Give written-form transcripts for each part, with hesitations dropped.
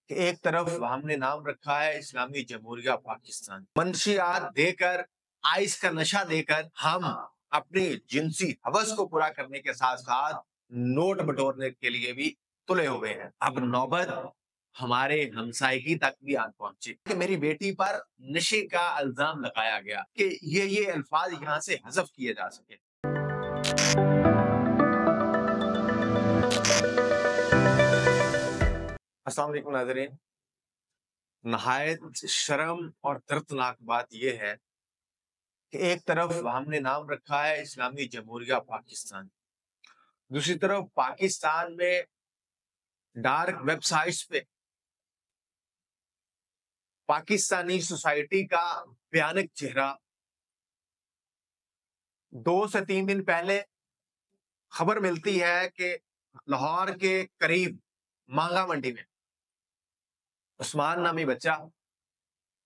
कि एक तरफ हमने नाम रखा है इस्लामी जमहूरिया पाकिस्तान। मंशियात देकर, आइस का नशा देकर हम अपनी जिनसी हवस को पूरा करने के साथ-साथ नोट बटोरने के लिए भी तुले हुए हैं। अब नौबत हमारे हमसायगी तक भी आ पहुंची कि मेरी बेटी पर नशे का इल्जाम लगाया गया कि ये अल्फाज यहाँ से हज़फ किए जा सके। अस्सलाम वालेकुम नाज़रीन। नहायत शर्म और दर्दनाक बात यह है कि एक तरफ हमने नाम रखा है इस्लामी जमहूरिया पाकिस्तान, दूसरी तरफ पाकिस्तान में डार्क वेबसाइट्स पे पाकिस्तानी सोसाइटी का भयानक चेहरा। 2 से 3 दिन पहले खबर मिलती है कि लाहौर के करीब मांगा मंडी में उस्मान नामी बच्चा,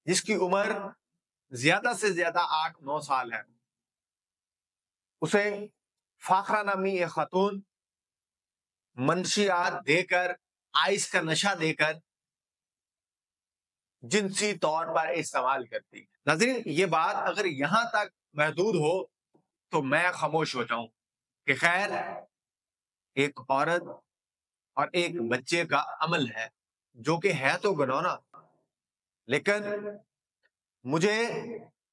जिसकी उम्र ज्यादा से ज्यादा 8-9 साल है, उसे फाखरा नामी एक खातून मंशियात देकर, आइस का नशा देकर जिनसी तौर पर इस्तेमाल करती है। नाज़रीन, ये बात अगर यहां तक महदूद हो तो मैं खामोश हो जाऊं कि खैर एक औरत और एक बच्चे का अमल है जो कि है तो घिनौना, लेकिन मुझे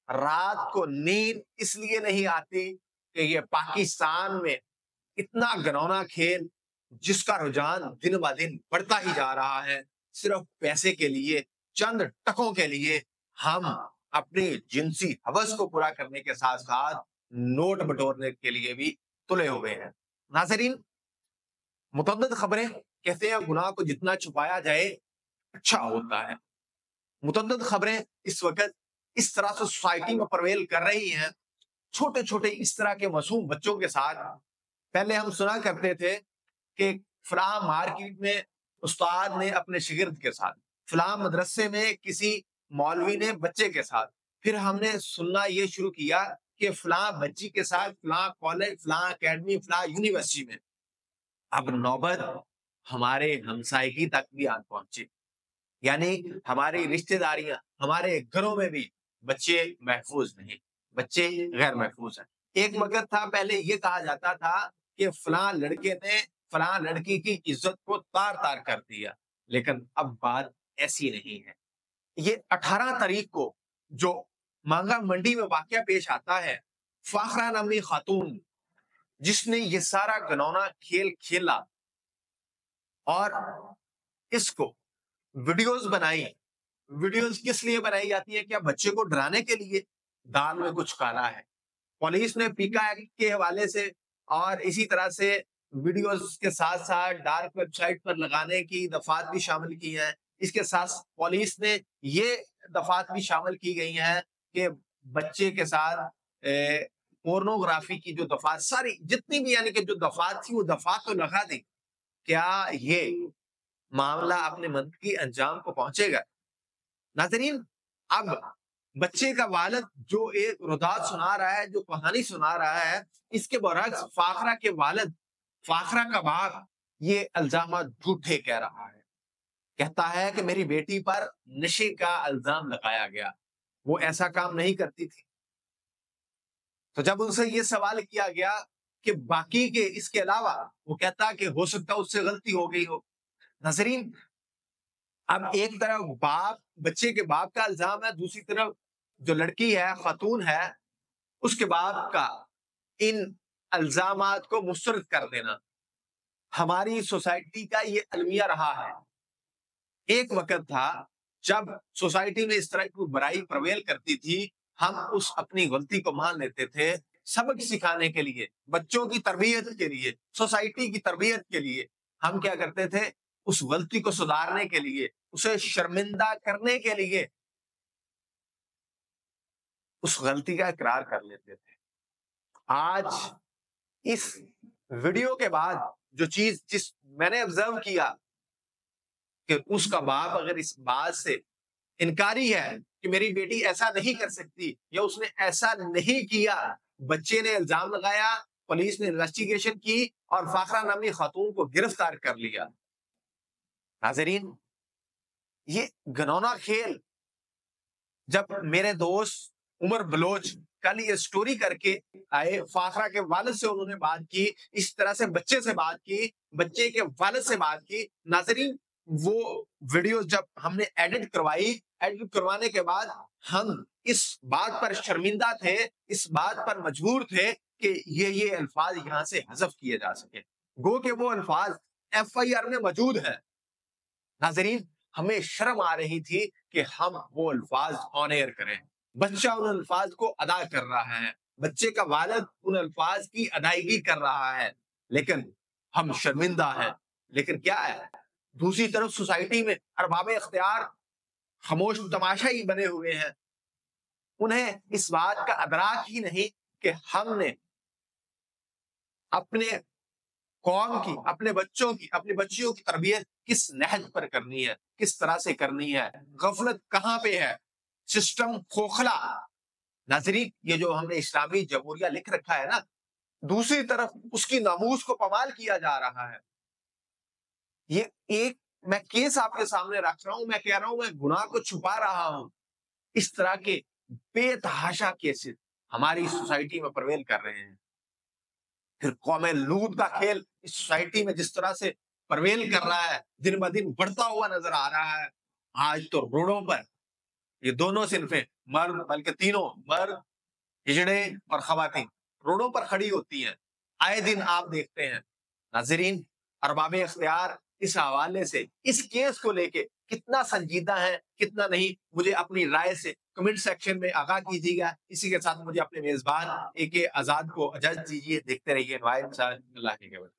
रात को नींद इसलिए नहीं आती कि ये पाकिस्तान में इतना घिनौना खेल जिसका रुझान दिन ब दिन बढ़ता ही जा रहा है, सिर्फ पैसे के लिए, चंद टकों के लिए हम अपनी जिनसी हवस को पूरा करने के साथ-साथ नोट बटोरने के लिए भी तुले हुए हैं। नाज़रीन, मुतअद्दिद खबरें कहते हैं गुनाह को जितना छुपाया जाए अच्छा होता है। मुतअद्दिद खबरें इस वक़्त इस तरह से सोसाइटी में प्रवेल कर रही हैं, छोटे-छोटे इस तरह के मासूम बच्चों के साथ। पहले हम सुना करते थे कि फलां मार्केट में उस्ताद ने अपने शागिर्द के साथ, फलां मदरसे में किसी मौलवी ने बच्चे के साथ, फिर हमने सुनना ये शुरू किया कि फलां बच्ची के साथ फलां कॉलेज, फलां अकेडमी, फलां यूनिवर्सिटी में। अब नौबत हमारे हमसायगी तक भी आ पहुंची, यानी हमारी रिश्तेदारियां, हमारे घरों में भी बच्चे महफूज नहीं, बच्चे गैर महफूज हैं। एक वक्त था पहले ये कहा जाता था कि फलां लड़के ने फलां लड़की की इज्जत को तार तार कर दिया, लेकिन अब बात ऐसी नहीं है। ये 18 तारीख को जो मांगा मंडी में वाकया पेश आता है, फाखरा नामी खातून जिसने ये सारा घिनौना खेल खेला और इसको वीडियोस बनाई। वीडियोस किस लिए बनाई जाती है? क्या बच्चे को डराने के लिए? दाल में कुछ काला है। पुलिस ने पीका एक्ट के हवाले से और इसी तरह से वीडियोस के साथ-साथ डार्क वेबसाइट पर लगाने की दफात भी शामिल की हैं। इसके साथ पुलिस ने ये दफात भी शामिल की गई हैं कि बच्चे के साथ पोर्नोग्राफी की जो दफात सारी जितनी भी यानी कि जो दफात थी वो दफात तो लगा दी। क्या ये मामला अपने मंतकी अंजाम को पहुंचेगा? नाज़रीन, अब बच्चे का वालिद जो एक रुदात सुना रहा है, जो कहानी सुना रहा है, इसके बरअक्स फाखरा के वालिद, फाखरा का बाप ये इल्ज़ामात झूठे कह रहा है। कहता है कि मेरी बेटी पर नशे का इल्ज़ाम लगाया गया, वो ऐसा काम नहीं करती थी। तो जब उनसे ये सवाल किया गया कि बाकी के इसके अलावा, वो कहता कि हो सकता है उससे गलती हो गई हो। नाज़रीन, अब एक तरफ बाप बच्चे के बाप का इल्जाम है, दूसरी तरफ जो लड़की है, खातून है, उसके बाप का इन इल्जामात को मुस्तरद कर देना। हमारी सोसाइटी का ये अलमिया रहा है। एक वक़्त था जब सोसाइटी में इस तरह की बुराई प्रवेल करती थी, हम उस अपनी गलती को मान लेते थे, सबक सिखाने के लिए, बच्चों की तरबियत के लिए, सोसाइटी की तरबियत के लिए, हम क्या करते थे, उस गलती को सुधारने के लिए, उसे शर्मिंदा करने के लिए, उस गलती का इकरार कर लेते थे। आज इस वीडियो के बाद जो चीज़ जिस मैंने ऑब्ज़र्व किया कि उसका बाप अगर इस बात से इनकारी है कि मेरी बेटी ऐसा नहीं कर सकती या उसने ऐसा नहीं किया, बच्चे ने इल्जाम लगाया, पुलिस ने इन्वेस्टिगेशन की और फाखरा नामी खातून को गिरफ्तार कर लिया। नाज़रीन, ये घिनौना खेल, जब मेरे दोस्त उमर बलोच कल ये स्टोरी करके आए, फाखरा के वालिद से उन्होंने बात की, इस तरह से बच्चे से बात की, बच्चे के वालिद से बात की। नाज़रीन, वो वीडियो जब हमने एडिट करवाई, एडिट करवाने के बाद हम इस बात पर शर्मिंदा थे, इस बात पर मजबूर थे कि ये अल्फाज यहाँ से हज़फ किए जा सके। गो के वो अल्फाज एफआईआर में मौजूद है। नाज़रीन, हमें शर्म आ रही थी कि हम वो अल्फाज ऑन एयर करें। बच्चा उन अल्फाज को अदा कर रहा है, बच्चे का वालिद उन अल्फाज की अदायगी कर रहा है, लेकिन हम शर्मिंदा हैं। लेकिन क्या है, दूसरी तरफ सोसाइटी में अरबाब इख्तियार खामोश तमाशा ही बने हुए हैं। उन्हें इस बात का अदराक ही नहीं कि हमने अपने कौम की, अपने बच्चों की, अपनी बच्चियों की तरबियत किस नहज पर करनी है, किस तरह से करनी है, गफलत कहाँ पे है, सिस्टम खोखला। नाज़रीन, ये जो हमने इस्लामी जमहूरिया लिख रखा है ना, दूसरी तरफ उसकी नामूस को पमाल किया जा रहा है। ये एक मैं केस आपके सामने रख रहा हूं, मैं कह रहा हूं मैं गुनाह को छुपा रहा हूं। इस तरह के बेतहाशा केसेस हमारी सोसाइटी में प्रवेल कर रहे हैं। फिर कौमे लूत का खेल इस सोसाइटी में जिस तरह से प्रवेल कर रहा है, दिन ब दिन बढ़ता हुआ नजर आ रहा है। आज तो रोडों पर ये दोनों सिन्फें, मर्द बल्कि तीनों, मर्द, हिजड़े और खवातीन रोडों पर खड़ी होती हैं। आए दिन आप देखते हैं। नाज़रीन, अरबाब इख्तियार इस हवाले से, इस केस को लेके कितना संजीदा है, कितना नहीं, मुझे अपनी राय से कमेंट सेक्शन में आगाह कीजिएगा। इसी के साथ मुझे अपने मेजबान AK आजाद को इजाजत दीजिए। देखते रहिए न्वाइब साहब। अल्लाह के